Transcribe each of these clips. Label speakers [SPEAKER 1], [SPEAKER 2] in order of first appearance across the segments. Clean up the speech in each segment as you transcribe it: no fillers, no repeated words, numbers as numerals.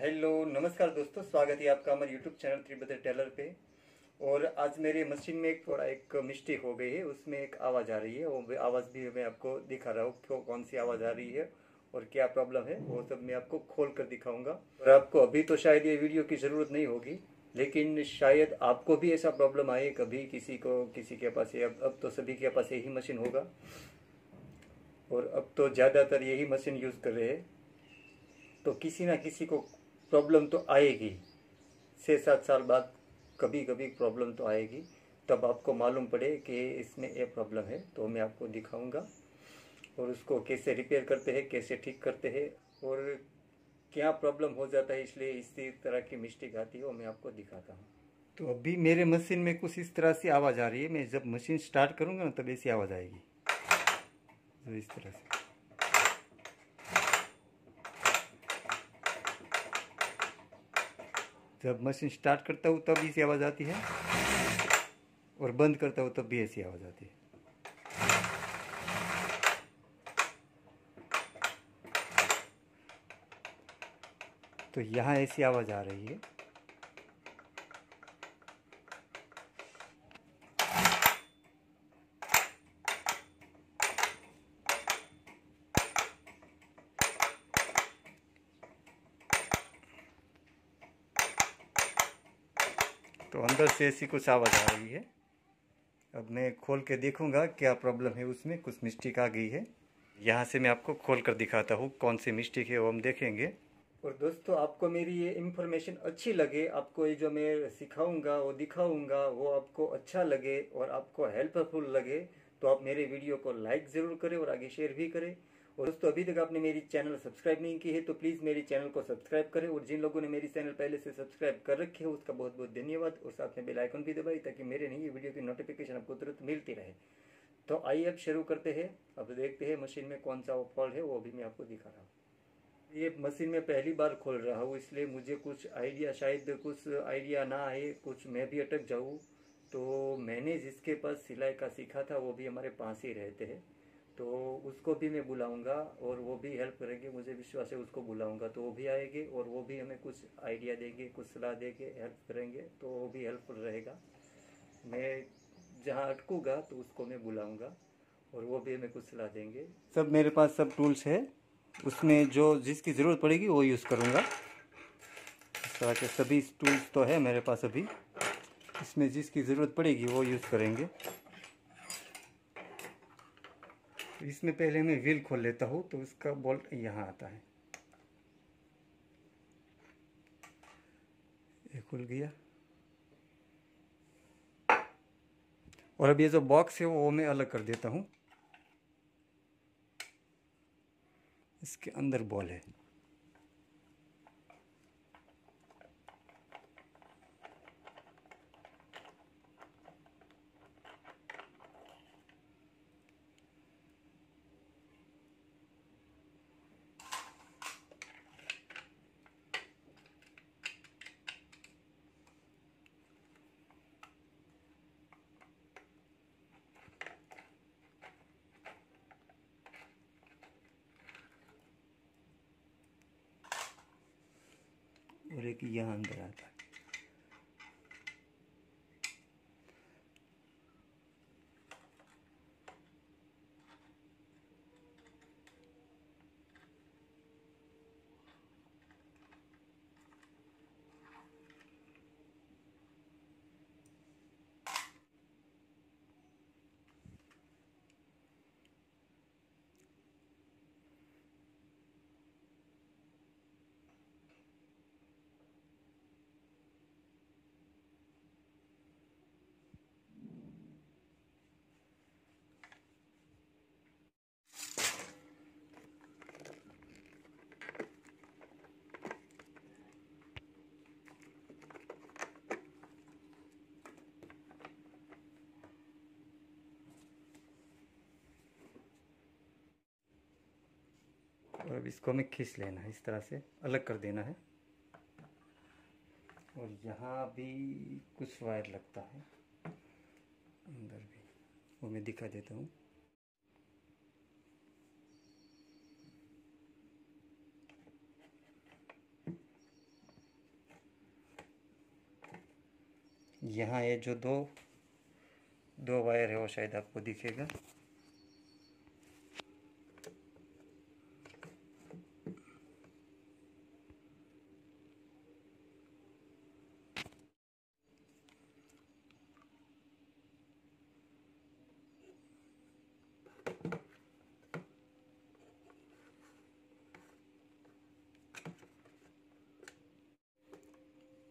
[SPEAKER 1] Hello नमस्कार दोस्तों, स्वागत है आपका हमारे यूट्यूब चैनल त्रिभद्र टेलर पे। और आज मेरे मशीन में एक मिस्टेक हो गई है, उसमें एक आवाज़ आ रही है। वो आवाज़ भी मैं आपको दिखा रहा हूँ कौन सी आवाज़ आ रही है और क्या प्रॉब्लम है, वो सब मैं आपको खोल कर दिखाऊंगा। और आपको अभी तो शायद ये वीडियो की ज़रूरत नहीं होगी, लेकिन शायद आपको भी ऐसा प्रॉब्लम आए कभी, किसी के पास है। अब तो सभी के पास यही मशीन होगा और अब तो ज़्यादातर यही मशीन यूज़ कर रहे हैं। तो किसी ना किसी को प्रॉब्लम तो आएगी, 6-7 साल बाद कभी कभी प्रॉब्लम तो आएगी। तब आपको मालूम पड़े कि इसमें ये प्रॉब्लम है, तो मैं आपको दिखाऊंगा और उसको कैसे रिपेयर करते हैं, कैसे ठीक करते हैं और क्या प्रॉब्लम हो जाता है, इसलिए इसी तरह की मिस्टेक आती है, वो मैं आपको दिखाता हूँ। तो अभी मेरे मशीन में कुछ इस तरह से आवाज़ आ रही है। मैं जब मशीन स्टार्ट करूँगा ना तब ऐसी आवाज़ आएगी, तो इस तरह से। जब मशीन स्टार्ट करता हूँ तब ऐसी आवाज़ आती है और बंद करता हूँ तब भी ऐसी आवाज़ आती है। तो यहाँ ऐसी आवाज़ आ रही है। तो अंदर से ऐसी कुछ आवाज़ आ रही है। अब मैं खोल के देखूंगा क्या प्रॉब्लम है, उसमें कुछ मिस्टेक आ गई है। यहाँ से मैं आपको खोल कर दिखाता हूँ कौन सी मिस्टेक है, वो हम देखेंगे। और दोस्तों, आपको मेरी ये इन्फॉर्मेशन अच्छी लगे, आपको ये जो मैं सिखाऊंगा वो दिखाऊंगा वो आपको अच्छा लगे और आपको हेल्पफुल लगे, तो आप मेरे वीडियो को लाइक ज़रूर करें और आगे शेयर भी करें। और दोस्तों, अभी तक आपने मेरी चैनल सब्सक्राइब नहीं की है तो प्लीज़ मेरी चैनल को सब्सक्राइब करें। और जिन लोगों ने मेरी चैनल पहले से सब्सक्राइब कर रखे है उसका बहुत बहुत धन्यवाद। और साथ में बेल आइकन भी दबाई ताकि मेरे नई वीडियो की नोटिफिकेशन आपको तुरंत मिलती रहे। तो आइए अब शुरू करते हैं। अब देखते हैं मशीन में कौन सा फॉल्ट है, वो भी मैं आपको दिखा रहा हूँ। ये मशीन में पहली बार खोल रहा हूँ, इसलिए मुझे शायद कुछ आइडिया ना आए, कुछ मैं भी अटक जाऊँ। तो मैंने जिसके पास सिलाई का सीखा था वो भी हमारे पास ही रहते हैं, तो उसको भी मैं बुलाऊंगा और वो भी हेल्प करेंगे। मुझे विश्वास है, उसको बुलाऊंगा तो वो भी आएंगे और वो भी हमें कुछ आइडिया देंगे, कुछ सलाह देंगे, हेल्प करेंगे, तो वो भी हेल्पफुल रहेगा। मैं जहाँ अटकूंगा तो उसको मैं बुलाऊंगा और वो भी हमें कुछ सलाह देंगे। सब मेरे पास सब टूल्स है, उसमें जो जिसकी ज़रूरत पड़ेगी वो यूज़ करूँगा। इस तरह के सभी टूल्स तो है मेरे पास अभी, इसमें जिसकी ज़रूरत पड़ेगी वो यूज़ करेंगे। इसमें पहले मैं व्हील खोल लेता हूँ, तो उसका बोल्ट यहाँ आता है। ये खुल गया। और अब ये जो बॉक्स है वो मैं अलग कर देता हूँ। इसके अंदर बॉल है। और एक यहाँ अंदर आता है। और अब इसको हमें खींच लेना है, इस तरह से अलग कर देना है। और यहाँ भी कुछ वायर लगता है अंदर भी, वो मैं दिखा देता हूँ। यहाँ ये जो दो दो वायर है वो शायद आपको दिखेगा।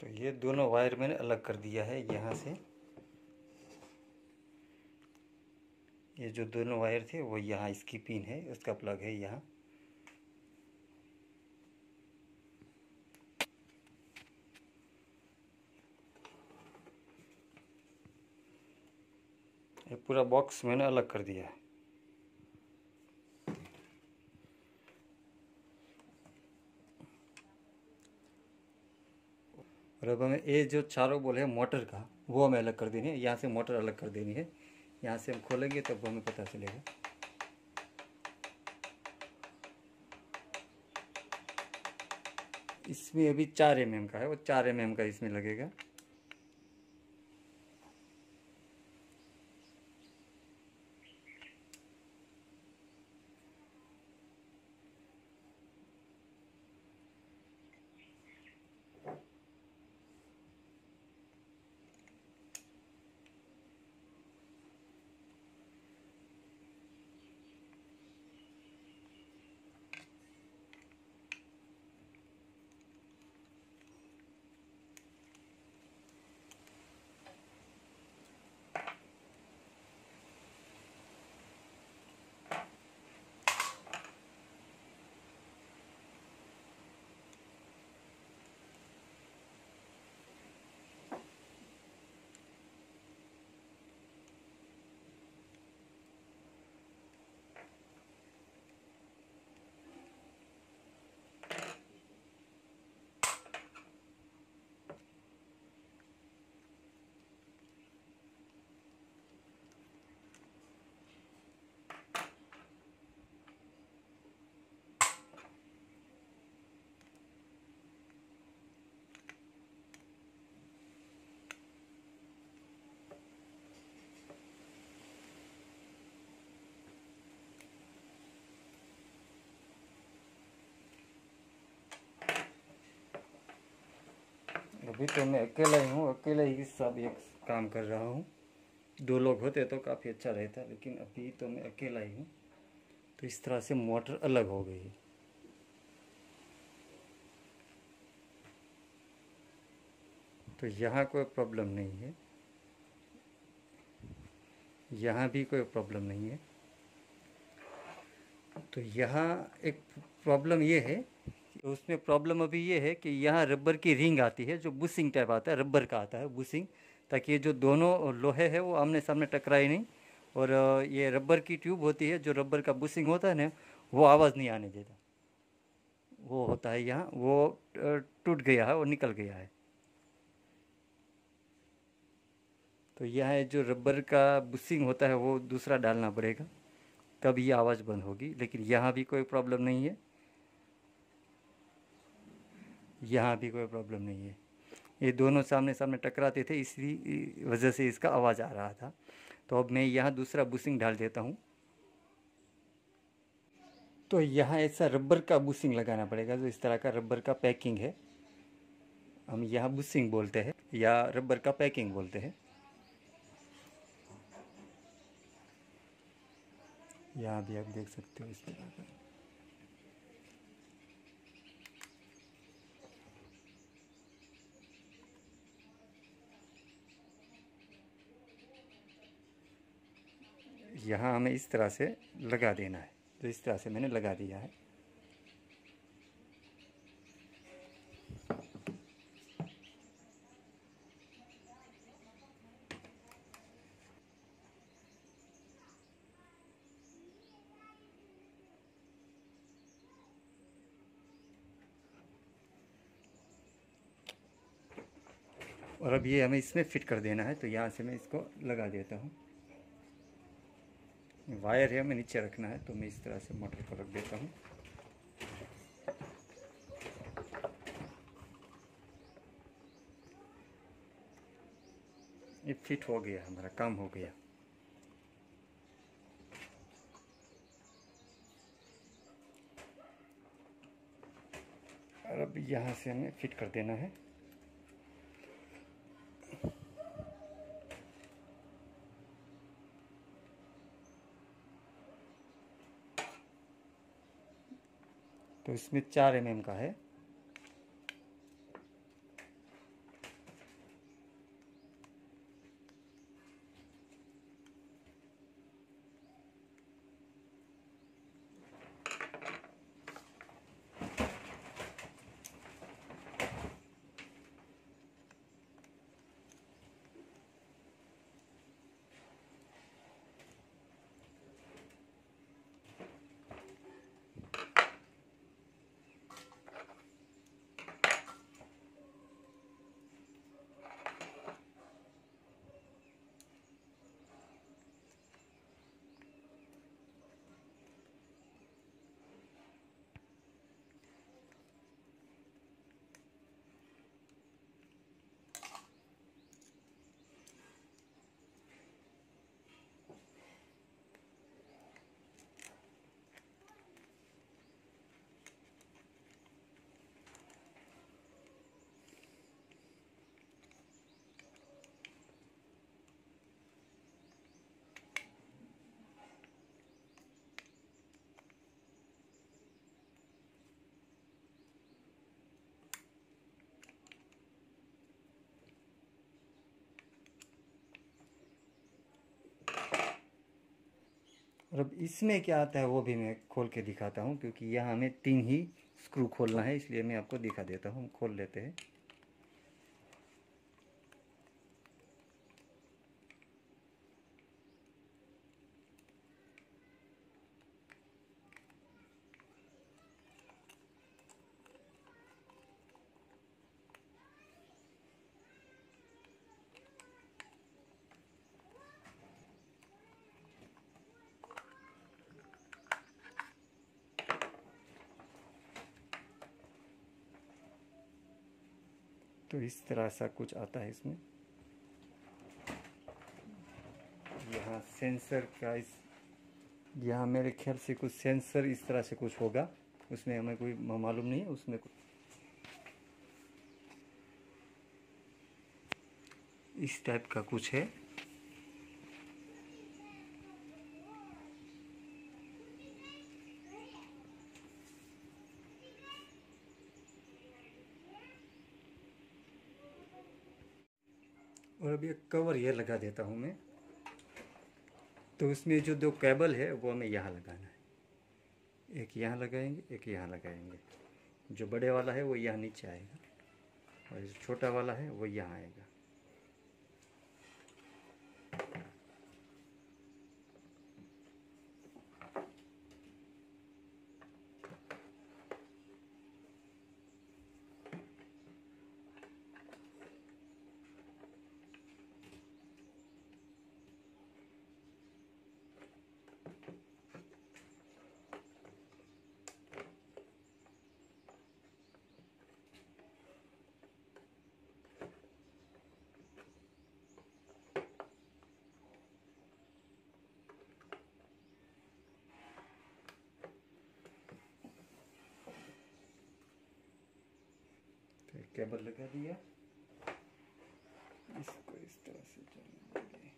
[SPEAKER 1] तो ये दोनों वायर मैंने अलग कर दिया है यहाँ से। ये जो दोनों वायर थे वो यहाँ इसकी पिन है, उसका प्लग है यहाँ। ये पूरा बॉक्स मैंने अलग कर दिया है। और अब हमें ये जो चारों बोल है मोटर का वो हमें अलग कर देनी है। यहाँ से मोटर अलग कर देनी है। यहाँ से हम खोलेंगे तब हमें पता चलेगा। इसमें अभी 4 mm का है, वो 4 mm का इसमें लगेगा। अभी तो मैं अकेला ही हूँ, अकेले ही सब एक काम कर रहा हूँ। 2 लोग होते तो काफ़ी अच्छा रहता, लेकिन अभी तो मैं अकेला ही हूँ। तो इस तरह से मोटर अलग हो गई है। तो यहाँ कोई प्रॉब्लम नहीं है, यहाँ भी कोई प्रॉब्लम नहीं है। तो यहाँ एक प्रॉब्लम ये है, उसमें प्रॉब्लम अभी ये है कि यहाँ रबर की रिंग आती है, जो बुशिंग टाइप आता है, रबर का आता है बुशिंग, ताकि ये जो दोनों लोहे है वो आमने सामने टकराए नहीं। और ये रबर की ट्यूब होती है, जो रबर का बुशिंग होता है ना, वो आवाज़ नहीं आने देता। वो होता है यहाँ, वो टूट गया है और निकल गया है। तो यहाँ जो रबर का बुशिंग होता है वो दूसरा डालना पड़ेगा, तब ये आवाज़ बंद होगी। लेकिन यहाँ भी कोई प्रॉब्लम नहीं है, यहाँ भी कोई प्रॉब्लम नहीं है। ये दोनों सामने सामने टकराते थे, इसी वजह से इसका आवाज़ आ रहा था। तो अब मैं यहाँ दूसरा बुशिंग डाल देता हूँ। तो यहाँ ऐसा रबर का बुशिंग लगाना पड़ेगा, जो इस तरह का रबर का पैकिंग है। हम यहाँ बुशिंग बोलते हैं या रबर का पैकिंग बोलते हैं। यहाँ भी आप देख सकते हो इस तरह का। यहाँ हमें इस तरह से लगा देना है। तो इस तरह से मैंने लगा दिया है। और अब ये हमें इसमें फिट कर देना है। तो यहाँ से मैं इसको लगा देता हूँ। वायर है हमें नीचे रखना है, तो मैं इस तरह से मोटर को रख देता हूँ। ये फिट हो गया, हमारा काम हो गया। और अब यहाँ से हमें फिट कर देना है। तो इसमें 4 mm का है। और अब इसमें क्या आता है वो भी मैं खोल के दिखाता हूँ, क्योंकि यहाँ हमें 3 ही स्क्रू खोलना है, इसलिए मैं आपको दिखा देता हूँ। खोल लेते हैं। तो इस तरह सा कुछ आता है इसमें। यहाँ सेंसर का यहाँ मेरे ख्याल से कुछ सेंसर इस तरह से कुछ होगा, उसमें हमें कोई मालूम नहीं है। उसमें इस टाइप का कुछ है। और अभी एक कवर ये लगा देता हूँ मैं। तो उसमें जो 2 केबल है वो हमें यहाँ लगाना है। एक यहाँ लगाएंगे, एक यहाँ लगाएंगे। जो बड़े वाला है वो यहाँ नीचे आएगा, और जो छोटा वाला है वो यहाँ आएगा। तो एक केबल लगा दिया, इसको इस तरह से चलने देंगे।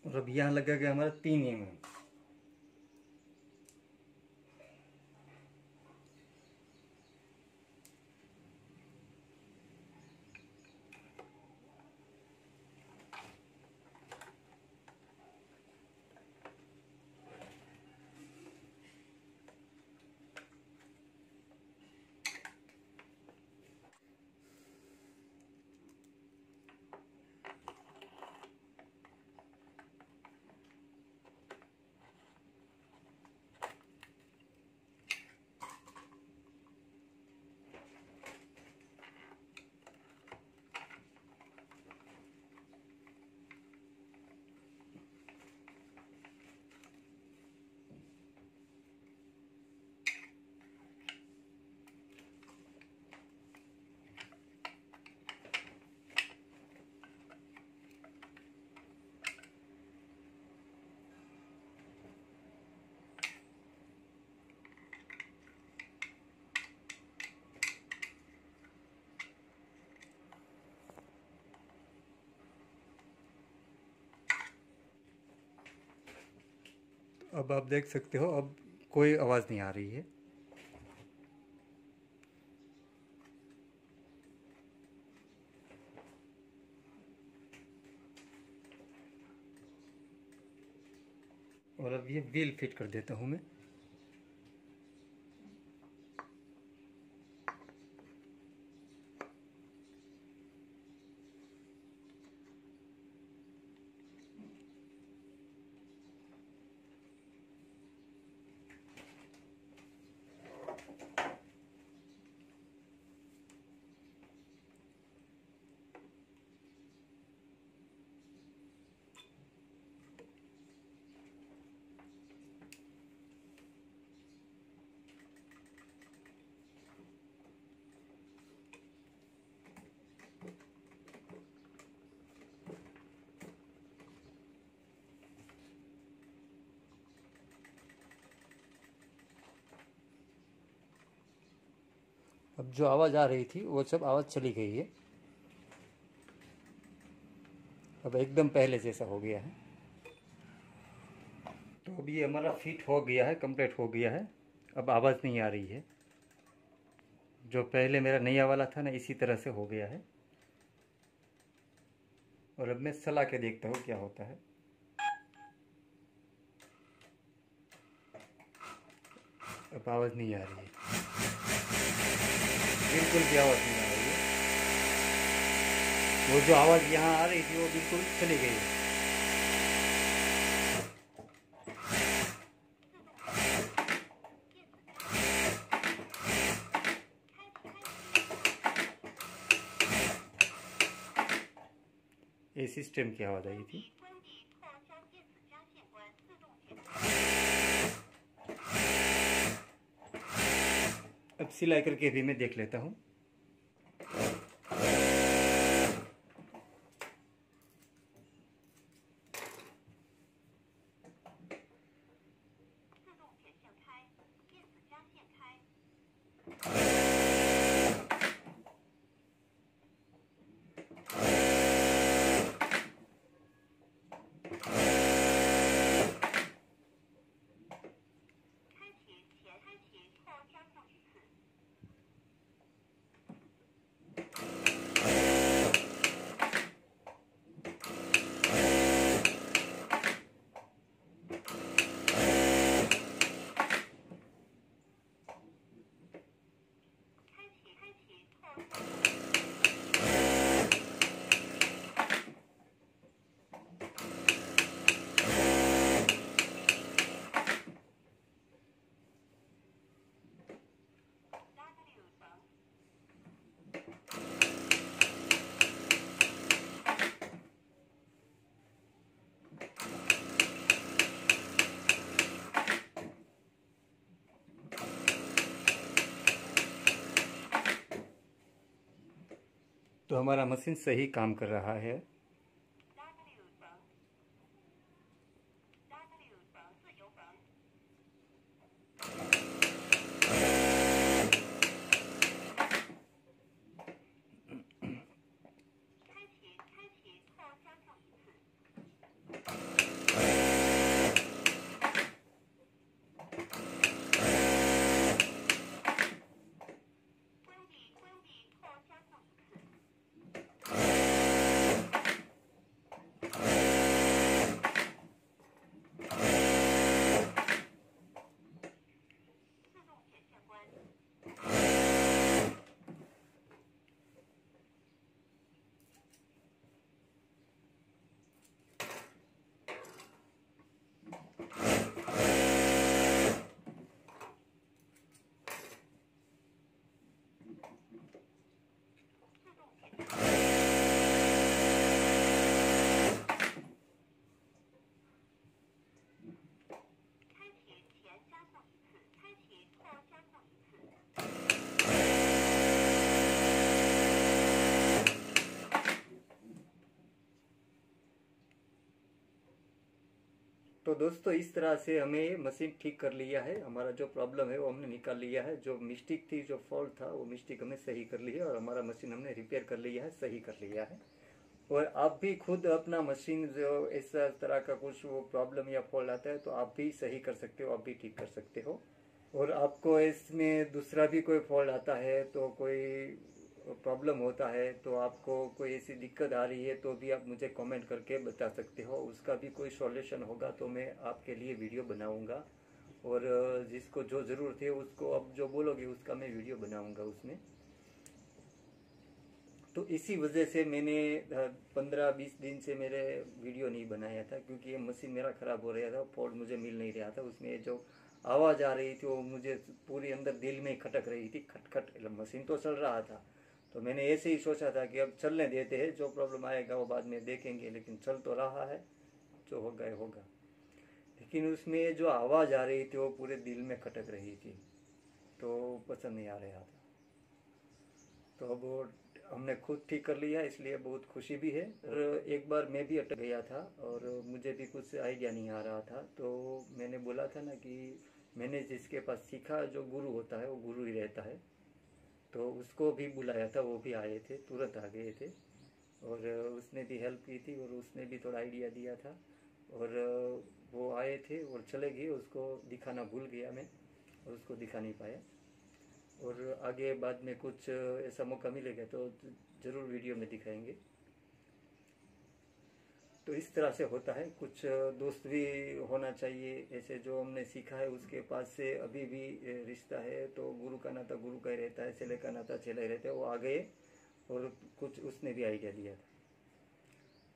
[SPEAKER 1] और अब यहाँ लगा गया हमारा 3 mm। अब आप देख सकते हो, अब कोई आवाज़ नहीं आ रही है। और अब ये व्हील फिट कर देता हूँ मैं। अब जो आवाज़ आ रही थी वो सब आवाज़ चली गई है। अब एकदम पहले जैसा हो गया है। तो अब ये हमारा फिट हो गया है, कंप्लीट हो गया है। अब आवाज़ नहीं आ रही है। जो पहले मेरा नया वाला था ना, इसी तरह से हो गया है। और अब मैं चला के देखता हूँ क्या होता है। अब आवाज़ नहीं आ रही है, बिल्कुल भी आवाज़ नहीं आ रही है। वो जो आवाज़ यहाँ आ रही थी वो बिल्कुल चली गई है। ये सिस्टम की आवाज़ आई थी। अब सिलाई करके भी मैं देख लेता हूँ। तो हमारा मशीन सही काम कर रहा है। तो दोस्तों, इस तरह से हमें मशीन ठीक कर लिया है। हमारा जो प्रॉब्लम है वो हमने निकाल लिया है। जो मिस्टेक थी, जो फॉल्ट था, वो मिस्टेक हमने सही कर ली है और हमारा मशीन हमने रिपेयर कर लिया है, सही कर लिया है। और आप भी खुद अपना मशीन जो इस तरह का कुछ वो प्रॉब्लम या फॉल्ट आता है तो आप भी सही कर सकते हो, आप भी ठीक कर सकते हो। और आपको इसमें दूसरा भी कोई फॉल्ट आता है तो कोई प्रॉब्लम होता है तो आपको कोई ऐसी दिक्कत आ रही है तो भी आप मुझे कमेंट करके बता सकते हो, उसका भी कोई सॉल्यूशन होगा तो मैं आपके लिए वीडियो बनाऊंगा। और जिसको जो ज़रूरत है उसको अब जो बोलोगे उसका मैं वीडियो बनाऊंगा उसमें। तो इसी वजह से मैंने 15-20 दिन से मेरे वीडियो नहीं बनाया था, क्योंकि ये मशीन मेरा ख़राब हो रहा था, फॉल्ट मुझे मिल नहीं रहा था। उसमें जो आवाज़ आ रही थी वो मुझे पूरी अंदर दिल में खटक रही थी, खटखट। मशीन तो चल रहा था तो मैंने ऐसे ही सोचा था कि अब चलने देते हैं, जो प्रॉब्लम आएगा वो बाद में देखेंगे, लेकिन चल तो रहा है, जो होगा होगा। लेकिन उसमें जो आवाज़ आ रही थी वो पूरे दिल में खटक रही थी, तो पसंद नहीं आ रहा था। तो अब वो हमने खुद ठीक कर लिया, इसलिए बहुत खुशी भी है। और एक बार मैं भी अटक गया था और मुझे भी कुछ आइडिया नहीं आ रहा था, तो मैंने बोला था ना कि मैंने जिसके पास सीखा, जो गुरु होता है वो गुरु ही रहता है। तो उसको भी बुलाया था, वो भी आए थे, तुरंत आ गए थे और उसने भी हेल्प की थी और उसने भी थोड़ा आइडिया दिया था। और वो आए थे और चले गए, उसको दिखाना भूल गया मैं और उसको दिखा नहीं पाया। और आगे बाद में कुछ ऐसा मौका मिलेगा तो ज़रूर वीडियो में दिखाएंगे। तो इस तरह से होता है, कुछ दोस्त भी होना चाहिए ऐसे, जो हमने सीखा है उसके पास से अभी भी रिश्ता है, तो गुरु का नाता गुरु का ही रहता है, चेले का नाता चेला ही रहता है। वो आ गए और कुछ उसने भी आइडिया दिया था,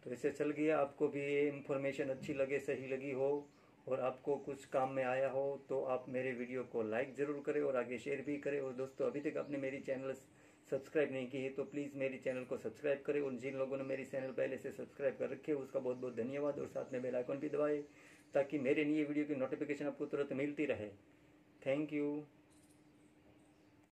[SPEAKER 1] तो ऐसे चल गया। आपको भी ये इन्फॉर्मेशन अच्छी लगे, सही लगी हो और आपको कुछ काम में आया हो तो आप मेरे वीडियो को लाइक ज़रूर करें और आगे शेयर भी करें। और दोस्तों, अभी तक आपने मेरी चैनल सब्सक्राइब नहीं की है तो प्लीज़ मेरी चैनल को सब्सक्राइब करें। और जिन लोगों ने मेरी चैनल पहले से सब्सक्राइब कर रखे उसका बहुत बहुत धन्यवाद। और साथ में बेल आइकन भी दबाएं ताकि मेरे नई वीडियो की नोटिफिकेशन आपको तुरंत मिलती रहे। Thank you.